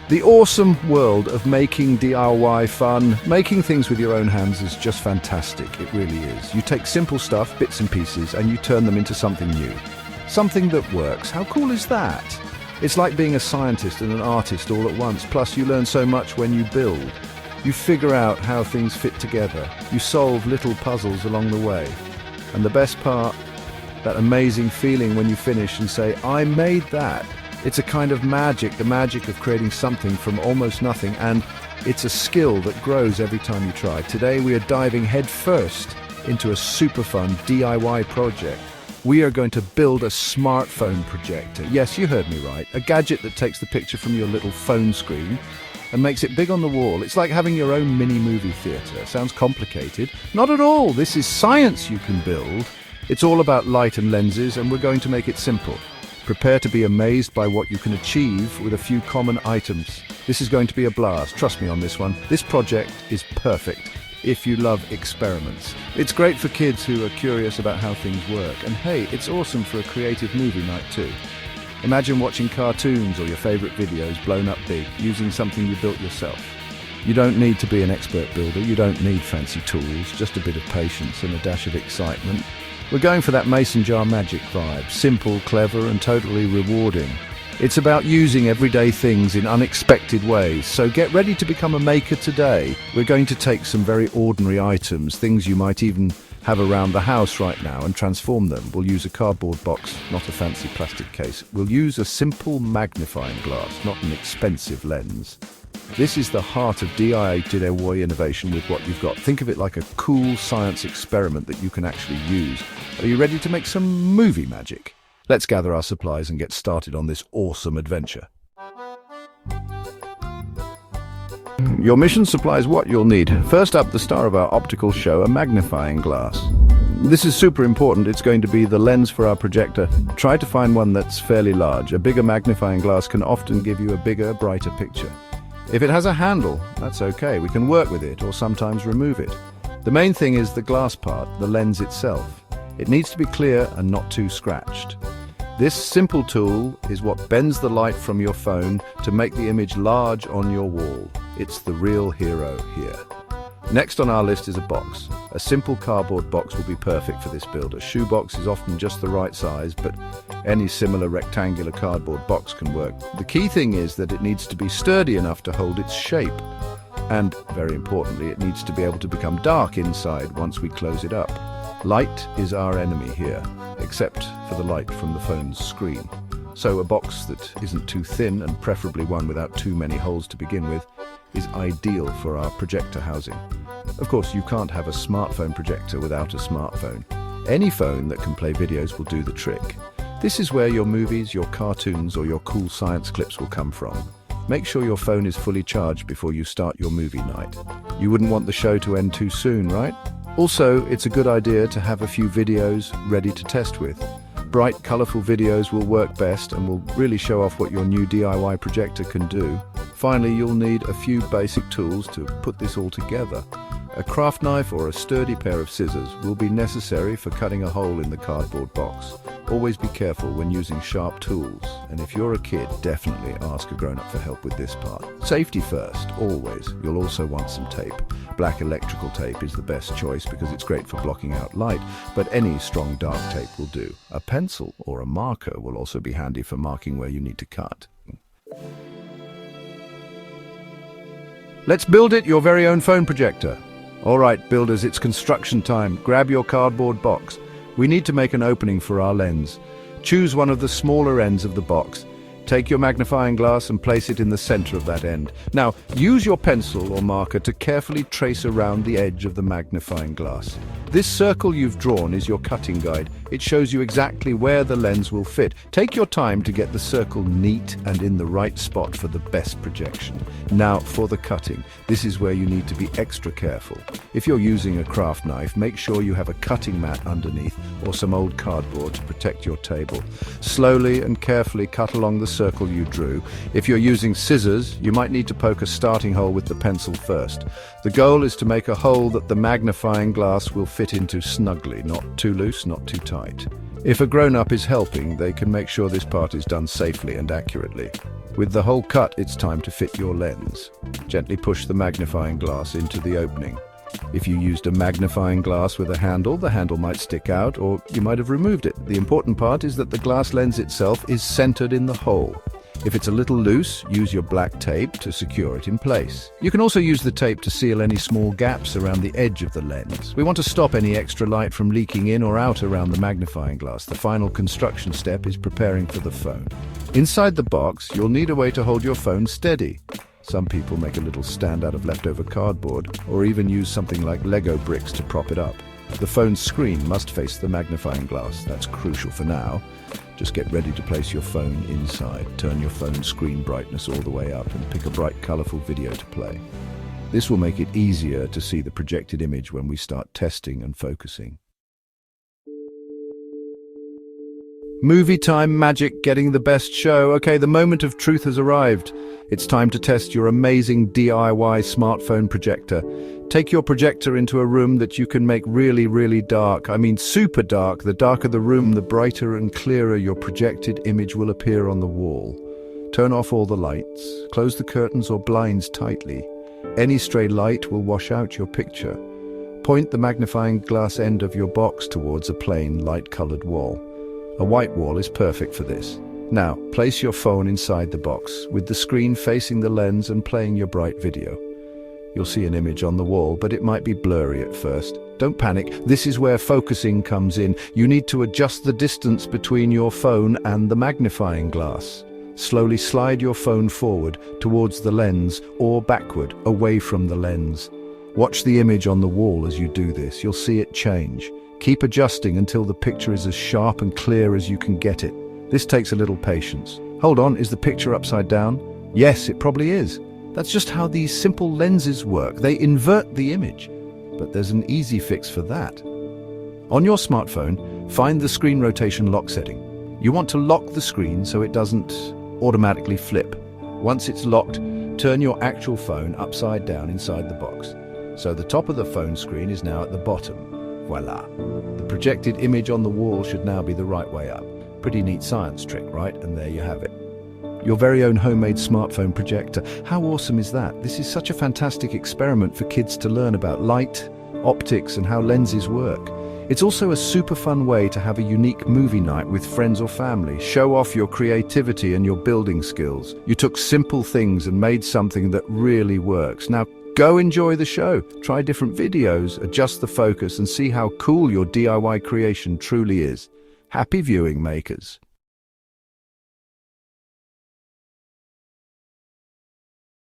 The awesome world of making DIY fun, making things with your own hands is just fantastic, it really is. You take simple stuff, bits and pieces, and you turn them into something new. Something that works. How cool is that? It's like being a scientist and an artist all at once, plus you learn so much when you build. You figure out how things fit together. You solve little puzzles along the way. And the best part, that amazing feeling when you finish and say, I made that. It's a kind of magic, the magic of creating something from almost nothing, and it's a skill that grows every time you try. Today we are diving headfirst into a super fun DIY project. We are going to build a smartphone projector. Yes, you heard me right. A gadget that takes the picture from your little phone screen and makes it big on the wall. It's like having your own mini movie theater. Sounds complicated? Not at all. This is science you can build. It's all about light and lenses, and we're going to make it simple. Prepare to be amazed by what you can achieve with a few common items. This is going to be a blast, trust me on this one. This project is perfect if you love experiments. It's great for kids who are curious about how things work. And hey, it's awesome for a creative movie night too. Imagine watching cartoons or your favorite videos blown up big using something you built yourself. You don't need to be an expert builder, you don't need fancy tools, just a bit of patience and a dash of excitement. We're going for that mason jar magic vibe, simple, clever, and totally rewarding. It's about using everyday things in unexpected ways, so get ready to become a maker today. We're going to take some very ordinary items, things you might even have around the house right now, and transform them. We'll use a cardboard box, not a fancy plastic case. We'll use a simple magnifying glass, not an expensive lens. This is the heart of DIY innovation with what you've got. Think of it like a cool science experiment that you can actually use. Are you ready to make some movie magic? Let's gather our supplies and get started on this awesome adventure. Your mission supplies what you'll need. First up, the star of our optical show, a magnifying glass. This is super important. It's going to be the lens for our projector. Try to find one that's fairly large. A bigger magnifying glass can often give you a bigger, brighter picture. If it has a handle, that's okay. We can work with it or sometimes remove it. The main thing is the glass part, the lens itself. It needs to be clear and not too scratched. This simple tool is what bends the light from your phone to make the image large on your wall. It's the real hero here. Next on our list is a box. A simple cardboard box will be perfect for this build. A shoebox is often just the right size, but any similar rectangular cardboard box can work. The key thing is that it needs to be sturdy enough to hold its shape. And, very importantly, it needs to be able to become dark inside once we close it up. Light is our enemy here, except for the light from the phone's screen. So a box that isn't too thin, and preferably one without too many holes to begin with, is ideal for our projector housing. Of course, you can't have a smartphone projector without a smartphone. Any phone that can play videos will do the trick. This is where your movies, your cartoons, or your cool science clips will come from. Make sure your phone is fully charged before you start your movie night. You wouldn't want the show to end too soon, right? Also, it's a good idea to have a few videos ready to test with. Bright, colourful videos will work best and will really show off what your new DIY projector can do. Finally, you'll need a few basic tools to put this all together. A craft knife or a sturdy pair of scissors will be necessary for cutting a hole in the cardboard box. Always be careful when using sharp tools, and if you're a kid, definitely ask a grown-up for help with this part. Safety first, always. You'll also want some tape. Black electrical tape is the best choice because it's great for blocking out light, but any strong dark tape will do. A pencil or a marker will also be handy for marking where you need to cut. Let's build it your very own phone projector. All right, builders, it's construction time. Grab your cardboard box. We need to make an opening for our lens. Choose one of the smaller ends of the box. Take your magnifying glass and place it in the center of that end. Now, use your pencil or marker to carefully trace around the edge of the magnifying glass. This circle you've drawn is your cutting guide. It shows you exactly where the lens will fit. Take your time to get the circle neat and in the right spot for the best projection. Now, for the cutting. This is where you need to be extra careful. If you're using a craft knife, make sure you have a cutting mat underneath or some old cardboard to protect your table. Slowly and carefully cut along the circle you drew. If you're using scissors, you might need to poke a starting hole with the pencil first. The goal is to make a hole that the magnifying glass will fit into snugly, not too loose, not too tight. If a grown-up is helping, they can make sure this part is done safely and accurately. With the hole cut, it's time to fit your lens. Gently push the magnifying glass into the opening. If you used a magnifying glass with a handle, the handle might stick out, or you might have removed it. The important part is that the glass lens itself is centered in the hole. If it's a little loose, use your black tape to secure it in place. You can also use the tape to seal any small gaps around the edge of the lens. We want to stop any extra light from leaking in or out around the magnifying glass. The final construction step is preparing for the phone. Inside the box, you'll need a way to hold your phone steady. Some people make a little stand out of leftover cardboard, or even use something like Lego bricks to prop it up. The phone's screen must face the magnifying glass. That's crucial for now. Just get ready to place your phone inside. Turn your phone's screen brightness all the way up and pick a bright, colorful video to play. This will make it easier to see the projected image when we start testing and focusing. Movie time magic, getting the best show. Okay, the moment of truth has arrived. It's time to test your amazing DIY smartphone projector. Take your projector into a room that you can make really, really dark. I mean super dark. The darker the room, the brighter and clearer your projected image will appear on the wall. Turn off all the lights. Close the curtains or blinds tightly. Any stray light will wash out your picture. Point the magnifying glass end of your box towards a plain, light-colored wall. A white wall is perfect for this. Now, place your phone inside the box, with the screen facing the lens and playing your bright video. You'll see an image on the wall, but it might be blurry at first. Don't panic, this is where focusing comes in. You need to adjust the distance between your phone and the magnifying glass. Slowly slide your phone forward, towards the lens, or backward, away from the lens. Watch the image on the wall as you do this. You'll see it change. Keep adjusting until the picture is as sharp and clear as you can get it. This takes a little patience. Hold on, is the picture upside down? Yes, it probably is. That's just how these simple lenses work. They invert the image. But there's an easy fix for that. On your smartphone, find the screen rotation lock setting. You want to lock the screen so it doesn't automatically flip. Once it's locked, turn your actual phone upside down inside the box. So the top of the phone screen is now at the bottom. Voila. The projected image on the wall should now be the right way up. Pretty neat science trick, right? And there you have it. Your very own homemade smartphone projector. How awesome is that? This is such a fantastic experiment for kids to learn about light, optics, and how lenses work. It's also a super fun way to have a unique movie night with friends or family. Show off your creativity and your building skills. You took simple things and made something that really works. Now, go enjoy the show. Try different videos, adjust the focus, and see how cool your DIY creation truly is. Happy viewing, makers.